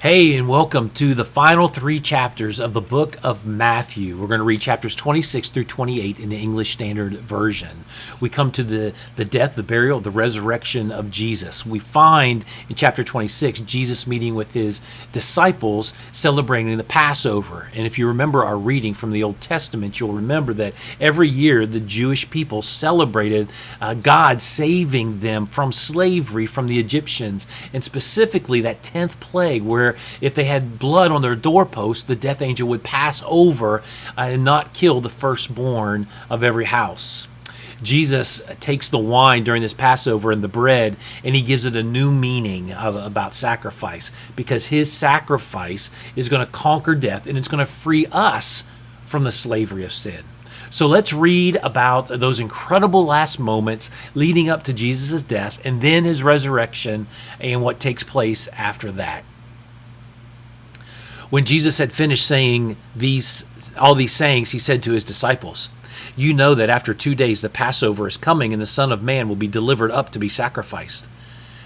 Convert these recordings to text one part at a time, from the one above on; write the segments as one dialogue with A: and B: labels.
A: Hey, and welcome to the final three chapters of the book of Matthew. We're going to read chapters 26 through 28 in the English Standard Version. We come to the death, the burial, the resurrection of Jesus. We find in chapter 26 Jesus meeting with his disciples celebrating the Passover. And if you remember our reading from the Old Testament, you'll remember that every year the Jewish people celebrated God saving them from slavery from the Egyptians, and specifically that 10th plague where if they had blood on their doorpost, the death angel would pass over and not kill the firstborn of every house. Jesus takes the wine during this Passover and the bread, and he gives it a new meaning about sacrifice, because his sacrifice is going to conquer death and it's going to free us from the slavery of sin. So let's read about those incredible last moments leading up to Jesus' death and then his resurrection and what takes place after that. When Jesus had finished saying all these sayings, he said to his disciples, "You know that after 2 days the Passover is coming, and the Son of Man will be delivered up to be sacrificed."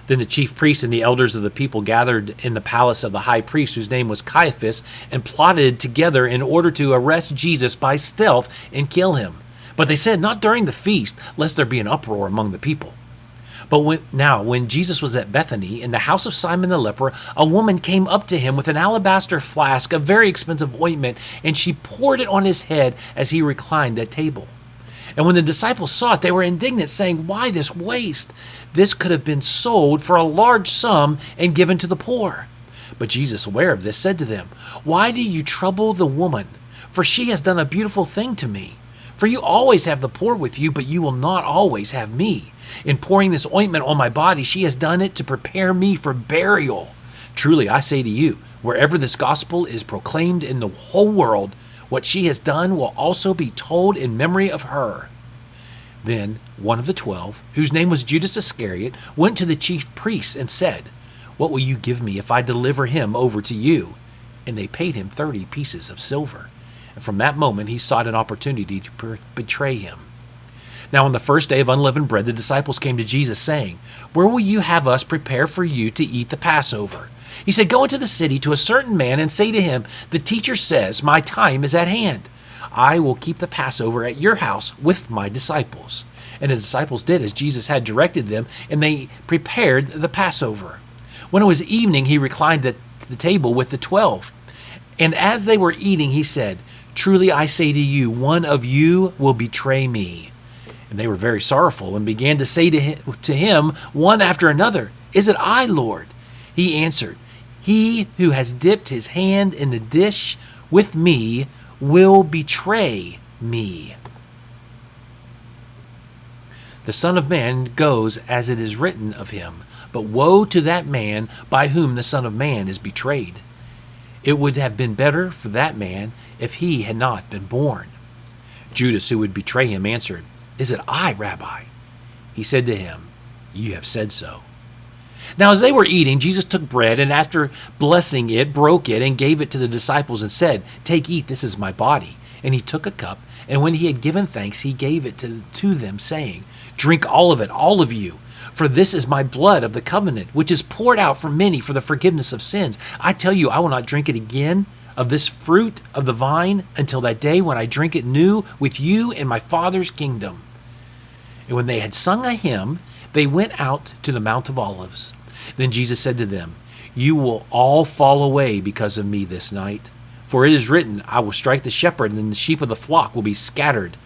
A: Then the chief priests and the elders of the people gathered in the palace of the high priest, whose name was Caiaphas, and plotted together in order to arrest Jesus by stealth and kill him. But they said, "Not during the feast, lest there be an uproar among the people." But when Jesus was at Bethany, in the house of Simon the leper, a woman came up to him with an alabaster flask of very expensive ointment, and she poured it on his head as he reclined at table. And when the disciples saw it, they were indignant, saying, "Why this waste? This could have been sold for a large sum and given to the poor." But Jesus, aware of this, said to them, "Why do you trouble the woman? For she has done a beautiful thing to me. For you always have the poor with you, but you will not always have me. In pouring this ointment on my body, she has done it to prepare me for burial. Truly, I say to you, wherever this gospel is proclaimed in the whole world, what she has done will also be told in memory of her." Then one of the 12, whose name was Judas Iscariot, went to the chief priests and said, "What will you give me if I deliver him over to you?" And they paid him 30 pieces of silver. And from that moment he sought an opportunity to betray him. Now on the first day of unleavened bread, the disciples came to Jesus, saying, "Where will you have us prepare for you to eat the Passover?" He said, "Go into the city to a certain man and say to him, 'The teacher says, my time is at hand. I will keep the Passover at your house with my disciples.'" And the disciples did as Jesus had directed them, and they prepared the Passover. When it was evening, he reclined at the table with the 12. And as they were eating, he said, "Truly I say to you, one of you will betray me." And they were very sorrowful and began to say to him one after another, "Is it I, Lord?" He answered, "He who has dipped his hand in the dish with me will betray me. The Son of Man goes as it is written of him, but woe to that man by whom the Son of Man is betrayed. It would have been better for that man if he had not been born." Judas, who would betray him, answered, "Is it I, Rabbi?" He said to him, "You have said so." Now as they were eating, Jesus took bread, and after blessing it, broke it, and gave it to the disciples, and said, "Take, eat, this is my body." And he took a cup, and when he had given thanks, he gave it to them, saying, "Drink all of it, all of you. For this is my blood of the covenant, which is poured out for many for the forgiveness of sins. I tell you, I will not drink it again of this fruit of the vine until that day when I drink it new with you in my Father's kingdom." And when they had sung a hymn, they went out to the Mount of Olives. Then Jesus said to them, "You will all fall away because of me this night. For it is written, I will strike the shepherd, and the sheep of the flock will be scattered.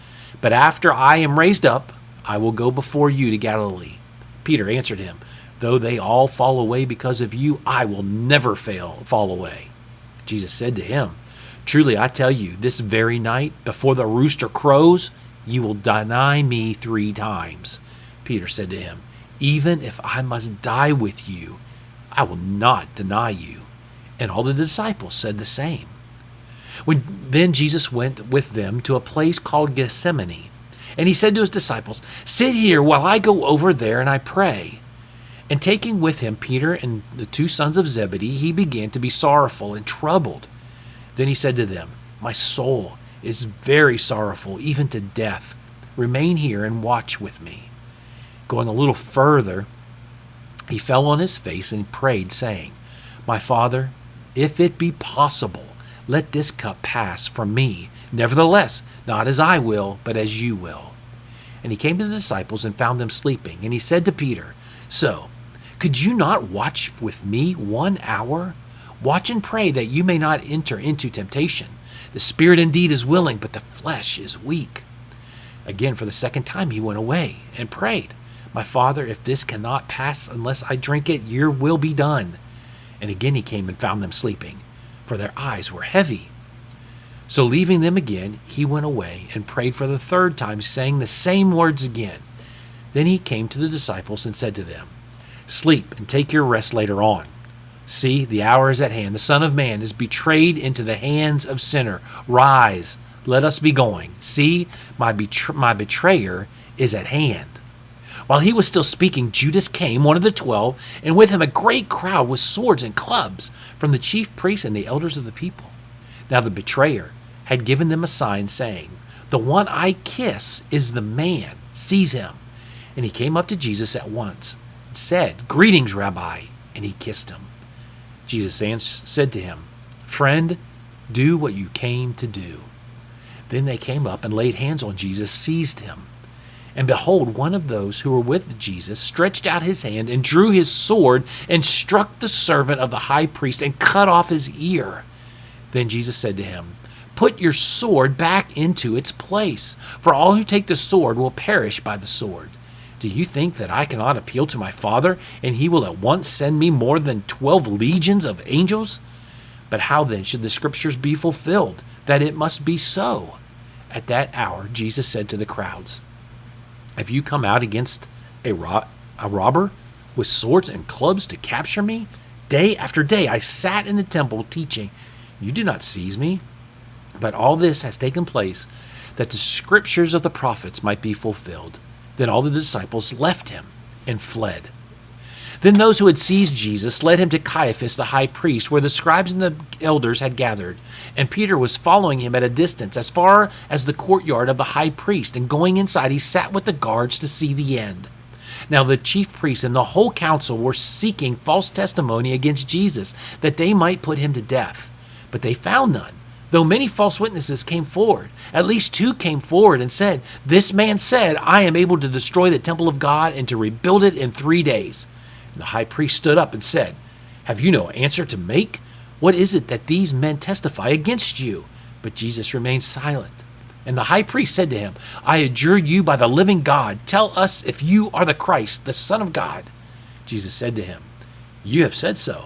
A: But after I am raised up, I will go before you to Galilee." Peter answered him, "Though they all fall away because of you, I will never fall away." Jesus said to him, "Truly I tell you, this very night, before the rooster crows, you will deny me 3 times. Peter said to him, "Even if I must die with you, I will not deny you." And all the disciples said the same. Then Jesus went with them to a place called Gethsemane. And he said to his disciples, "Sit here while I go over there and I pray." And taking with him Peter and the 2 sons of Zebedee, he began to be sorrowful and troubled. Then he said to them, "My soul is very sorrowful, even to death. Remain here and watch with me." Going a little further, he fell on his face and prayed, saying, "My Father, if it be possible, let this cup pass from me. Nevertheless, not as I will, but as you will." And he came to the disciples and found them sleeping. And he said to Peter, "So, could you not watch with me 1 hour? Watch and pray that you may not enter into temptation. The spirit indeed is willing, but the flesh is weak." Again, for the second time, he went away and prayed, "My Father, if this cannot pass unless I drink it, your will be done." And again he came and found them sleeping, for their eyes were heavy. So leaving them again, he went away and prayed for the third time, saying the same words again. Then he came to the disciples and said to them, "Sleep and take your rest later on. See, the hour is at hand. The Son of Man is betrayed into the hands of sinner. Rise, let us be going. See, my betrayer is at hand." While he was still speaking, Judas came, one of the 12, and with him a great crowd with swords and clubs from the chief priests and the elders of the people. Now the betrayer had given them a sign, saying, "The one I kiss is the man. Seize him." And he came up to Jesus at once and said, "Greetings, Rabbi," and he kissed him. Jesus said to him, "Friend, do what you came to do." Then they came up and laid hands on Jesus, seized him. And behold, one of those who were with Jesus stretched out his hand and drew his sword and struck the servant of the high priest and cut off his ear. Then Jesus said to him, "Put your sword back into its place, for all who take the sword will perish by the sword. Do you think that I cannot appeal to my Father, and he will at once send me more than 12 legions of angels? But how then should the scriptures be fulfilled, that it must be so?" At that hour Jesus said to the crowds, "Have you come out against a robber with swords and clubs to capture me? Day after day I sat in the temple teaching. You did not seize me. But all this has taken place that the scriptures of the prophets might be fulfilled." Then all the disciples left him and fled. Then those who had seized Jesus led him to Caiaphas the high priest, where the scribes and the elders had gathered. And Peter was following him at a distance, as far as the courtyard of the high priest. And going inside, he sat with the guards to see the end. Now the chief priests and the whole council were seeking false testimony against Jesus, that they might put him to death. But they found none, though many false witnesses came forward. At least 2 came forward and said, "This man said, I am able to destroy the temple of God and to rebuild it in 3 days. And the high priest stood up and said, "Have you no answer to make? What is it that these men testify against you?" But Jesus remained silent. And the high priest said to him, "I adjure you by the living God, tell us if you are the Christ, the Son of God." Jesus said to him, "You have said so.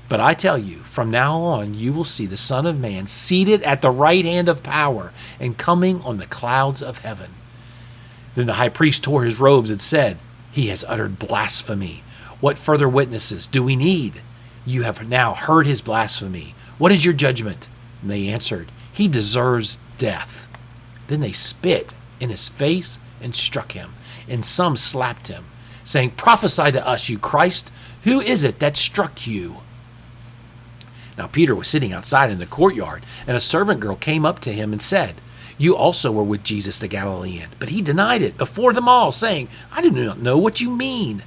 A: But I tell you, from now on you will see the Son of Man seated at the right hand of power and coming on the clouds of heaven." Then the high priest tore his robes and said, "He has uttered blasphemy. What further witnesses do we need? You have now heard his blasphemy. What is your judgment?" And they answered, "He deserves death." Then they spit in his face and struck him, and some slapped him, saying, "Prophesy to us, you Christ. Who is it that struck you?" Now Peter was sitting outside in the courtyard, and a servant girl came up to him and said, "You also were with Jesus the Galilean." But he denied it before them all, saying, "I do not know what you mean."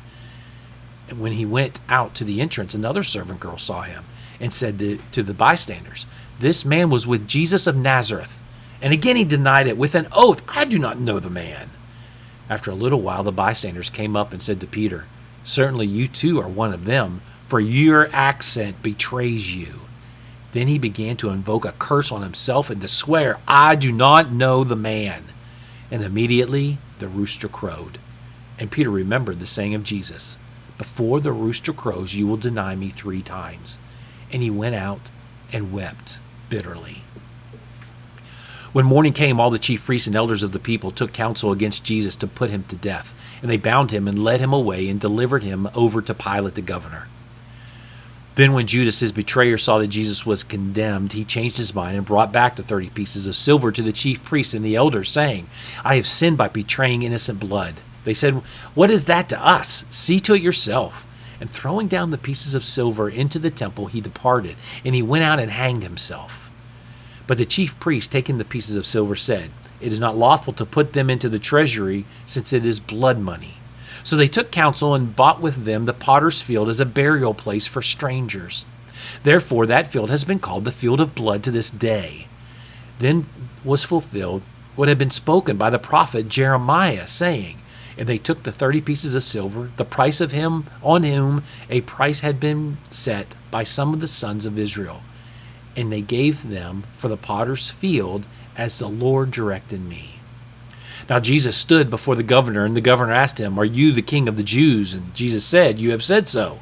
A: And when he went out to the entrance, another servant girl saw him and said to the bystanders, "This man was with Jesus of Nazareth." And again he denied it with an oath, "I do not know the man." After a little while the bystanders came up and said to Peter, "Certainly you too are one of them, for your accent betrays you." Then he began to invoke a curse on himself and to swear, "I do not know the man." And immediately the rooster crowed. And Peter remembered the saying of Jesus, "Before the rooster crows, you will deny me 3 times." And he went out and wept bitterly. When morning came, all the chief priests and elders of the people took counsel against Jesus to put him to death. And they bound him and led him away and delivered him over to Pilate the governor. Then when Judas, his betrayer, saw that Jesus was condemned, he changed his mind and brought back the 30 pieces of silver to the chief priests and the elders, saying, "I have sinned by betraying innocent blood." They said, "What is that to us? See to it yourself." And throwing down the pieces of silver into the temple, he departed, and he went out and hanged himself. But the chief priest, taking the pieces of silver, said, "It is not lawful to put them into the treasury, since it is blood money." So they took counsel and bought with them the potter's field as a burial place for strangers. Therefore that field has been called the field of blood to this day. Then was fulfilled what had been spoken by the prophet Jeremiah, saying, And they took the 30 pieces of silver, the price of him on whom a price had been set by some of the sons of Israel, and they gave them for the potter's field, as the Lord directed me. Now Jesus stood before the governor, and the governor asked him, Are you the king of the Jews? And Jesus said, You have said so.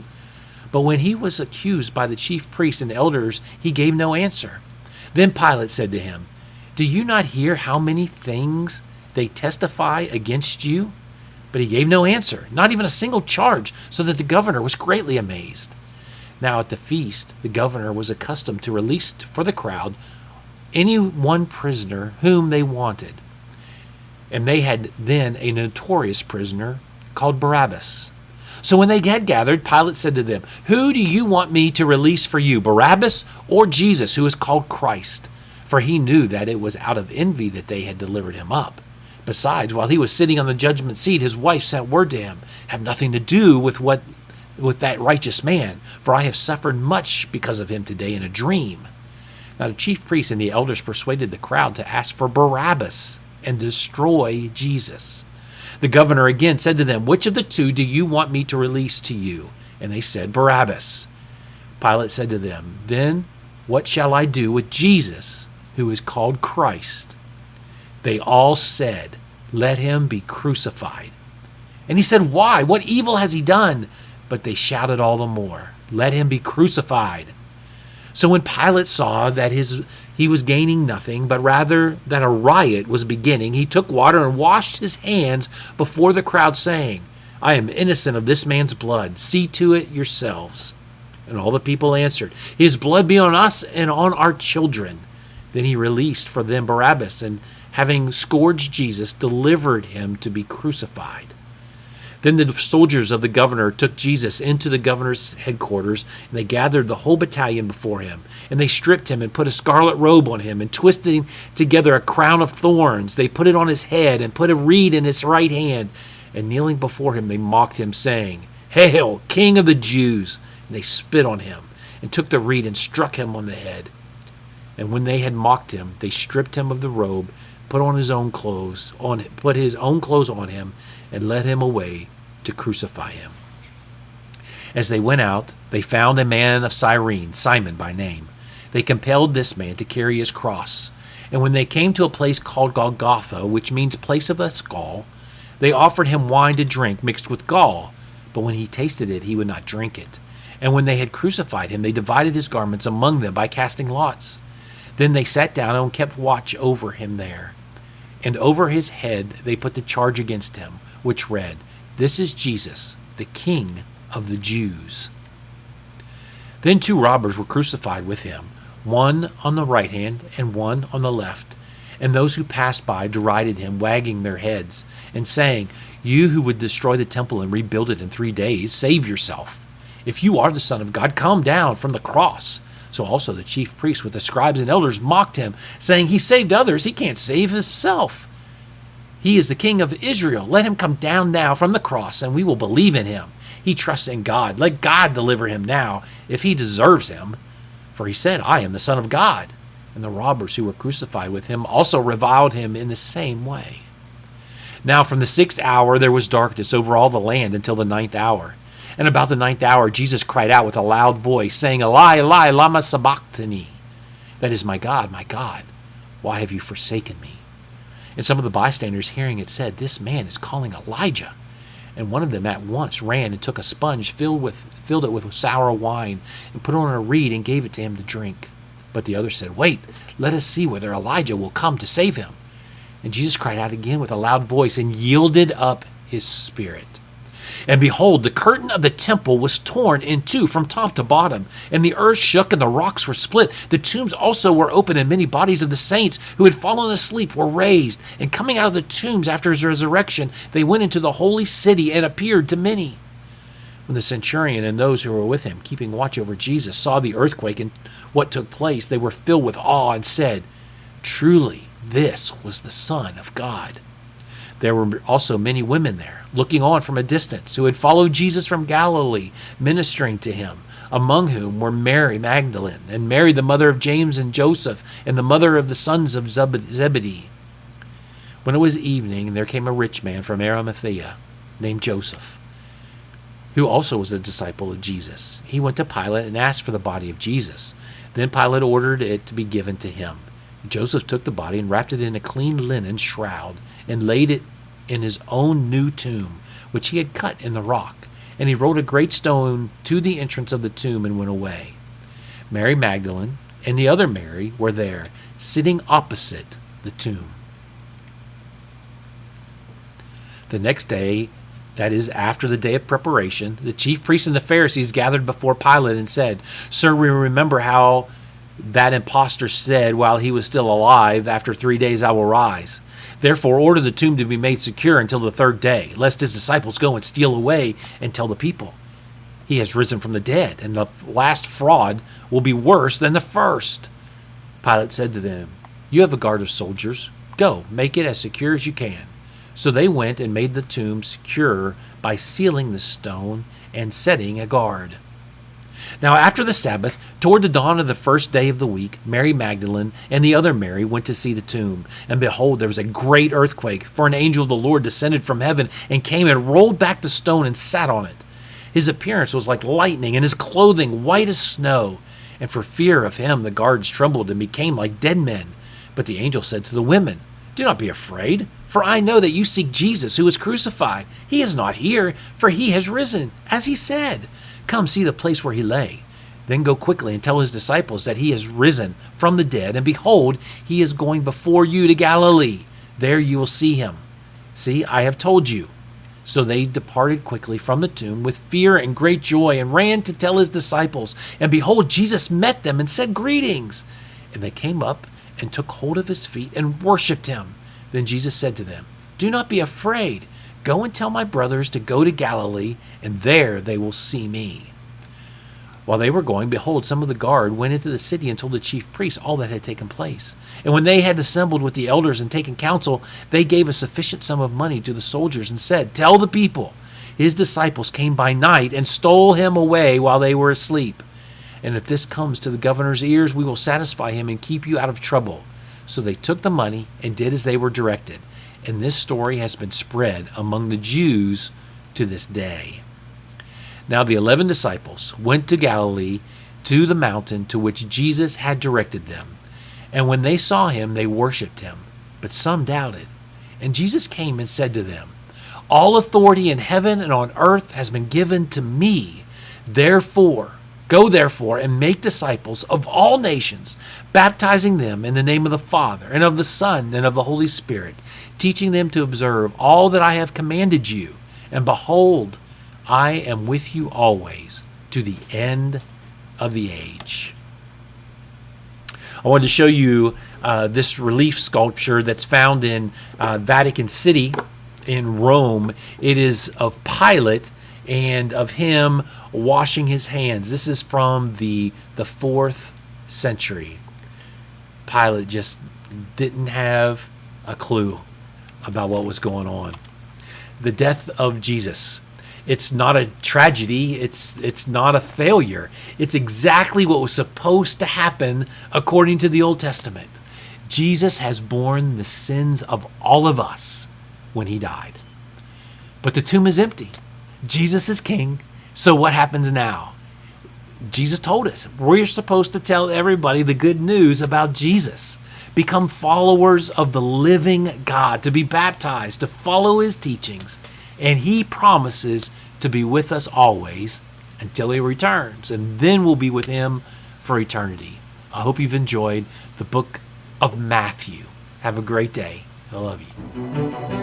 A: But when he was accused by the chief priests and elders, he gave no answer. Then Pilate said to him, Do you not hear how many things they testify against you? But he gave no answer, not even a single charge, so that the governor was greatly amazed. Now at the feast, the governor was accustomed to release for the crowd any one prisoner whom they wanted. And they had then a notorious prisoner called Barabbas. So when they had gathered, Pilate said to them, Who do you want me to release for you, Barabbas or Jesus, who is called Christ? For he knew that it was out of envy that they had delivered him up. Besides, while he was sitting on the judgment seat, his wife sent word to him, Have nothing to do with that righteous man, for I have suffered much because of him today in a dream. Now the chief priests and the elders persuaded the crowd to ask for Barabbas and destroy Jesus. The governor again said to them, Which of the two do you want me to release to you? And they said, Barabbas. Pilate said to them, Then what shall I do with Jesus, who is called Christ? They all said, Let him be crucified. And he said, Why? What evil has he done? But they shouted all the more, Let him be crucified. So when Pilate saw that he was gaining nothing, but rather that a riot was beginning, he took water and washed his hands before the crowd, saying, I am innocent of this man's blood. See to it yourselves. And all the people answered, His blood be on us and on our children. Then he released for them Barabbas, and having scourged Jesus, delivered him to be crucified. Then the soldiers of the governor took Jesus into the governor's headquarters, and they gathered the whole battalion before him. And they stripped him and put a scarlet robe on him, and twisting together a crown of thorns, they put it on his head and put a reed in his right hand. And kneeling before him, they mocked him, saying, Hail, King of the Jews! And they spit on him, and took the reed and struck him on the head. And when they had mocked him, they stripped him of the robe, put his own clothes on him, and led him away to crucify him. As they went out, they found a man of Cyrene, Simon by name. They compelled this man to carry his cross. And when they came to a place called Golgotha, which means place of a skull, they offered him wine to drink mixed with gall. But when he tasted it, he would not drink it. And when they had crucified him, they divided his garments among them by casting lots. Then they sat down and kept watch over him there. And over his head they put the charge against him, which read, This is Jesus, the King of the Jews. Then 2 robbers were crucified with him, one on the right hand and one on the left. And those who passed by derided him, wagging their heads, and saying, You who would destroy the temple and rebuild it in 3 days, save yourself. If you are the Son of God, come down from the cross. So also the chief priests with the scribes and elders mocked him, saying, He saved others, he can't save himself. He is the King of Israel. Let him come down now from the cross, and we will believe in him. He trusts in God. Let God deliver him now, if he deserves him. For he said, I am the Son of God. And the robbers who were crucified with him also reviled him in the same way. Now from the 6th hour there was darkness over all the land until the 9th hour. And about the 9th hour Jesus cried out with a loud voice, saying, Eli, Eli, lama sabachthani. That is, my God, why have you forsaken me? And some of the bystanders hearing it said, This man is calling Elijah. And one of them at once ran and took a sponge, filled it with sour wine, and put it on a reed and gave it to him to drink. But the other said, Wait, let us see whether Elijah will come to save him. And Jesus cried out again with a loud voice and yielded up his spirit. And behold, the curtain of the temple was torn in two from top to bottom, and the earth shook and the rocks were split. The tombs also were opened, and many bodies of the saints who had fallen asleep were raised. And coming out of the tombs after his resurrection, they went into the holy city and appeared to many. When the centurion and those who were with him, keeping watch over Jesus, saw the earthquake and what took place, they were filled with awe and said, Truly, this was the Son of God. There were also many women there, looking on from a distance, who had followed Jesus from Galilee, ministering to him, among whom were Mary Magdalene, and Mary the mother of James and Joseph, and the mother of the sons of Zebedee. When it was evening, there came a rich man from Arimathea, named Joseph, who also was a disciple of Jesus. He went to Pilate and asked for the body of Jesus. Then Pilate ordered it to be given to him. Joseph took the body and wrapped it in a clean linen shroud and laid it in his own new tomb, which he had cut in the rock. And he rolled a great stone to the entrance of the tomb and went away. Mary Magdalene and the other Mary were there, sitting opposite the tomb. The next day, that is, after the day of preparation, the chief priests and the Pharisees gathered before Pilate and said, "Sir, we remember how that impostor said while he was still alive, 'After 3 days I will rise.' Therefore order the tomb to be made secure until the third day, lest his disciples go and steal away and tell the people, 'He has risen from the dead,' and the last fraud will be worse than the first." Pilate said to them, "You have a guard of soldiers. Go, make it as secure as you can." So they went and made the tomb secure by sealing the stone and setting a guard. Now after the Sabbath, toward the dawn of the first day of the week, Mary Magdalene and the other Mary went to see the tomb. And behold, there was a great earthquake, for an angel of the Lord descended from heaven and came and rolled back the stone and sat on it. His appearance was like lightning, and his clothing white as snow. And for fear of him the guards trembled and became like dead men. But the angel said to the women, "Do not be afraid, for I know that you seek Jesus who was crucified. He is not here, for he has risen, as he said. Come see the place where he lay. Then go quickly and tell his disciples that he has risen from the dead, and behold, he is going before you to Galilee. There you will see him. See, I have told you." So they departed quickly from the tomb with fear and great joy, and ran to tell his disciples. And behold, Jesus met them and said, "Greetings." And they came up and took hold of his feet and worshipped him. Then Jesus said to them, "Do not be afraid. Go and tell my brothers to go to Galilee, and there they will see me." While they were going, behold, some of the guard went into the city and told the chief priests all that had taken place. And when they had assembled with the elders and taken counsel, they gave a sufficient sum of money to the soldiers and said, "Tell the people, his disciples came by night and stole him away while they were asleep. And if this comes to the governor's ears, we will satisfy him and keep you out of trouble." So they took the money and did as they were directed. And this story has been spread among the Jews to this day. Now the 11 disciples went to Galilee, to the mountain to which Jesus had directed them. And when they saw him, they worshipped him, but some doubted. And Jesus came and said to them, "All authority in heaven and on earth has been given to me. Go therefore and make disciples of all nations, baptizing them in the name of the Father and of the Son and of the Holy Spirit, teaching them to observe all that I have commanded you. And behold, I am with you always to the end of the age." I wanted to show you this relief sculpture that's found in Vatican City in Rome. It is of Pilate and of him washing his hands. This is from the 4th century. Pilate just didn't have a clue about what was going on. The death of Jesus. It's not a tragedy. It's not a failure. It's exactly what was supposed to happen according to the Old Testament. Jesus has borne the sins of all of us when he died. But the tomb is empty. Jesus is king. So what happens now? Jesus told us we're supposed to tell everybody the good news about Jesus. Become followers of the living God, to be baptized, to follow his teachings. And he promises to be with us always until he returns. And then we'll be with him for eternity. I hope you've enjoyed the book of Matthew. Have a great day. I love you.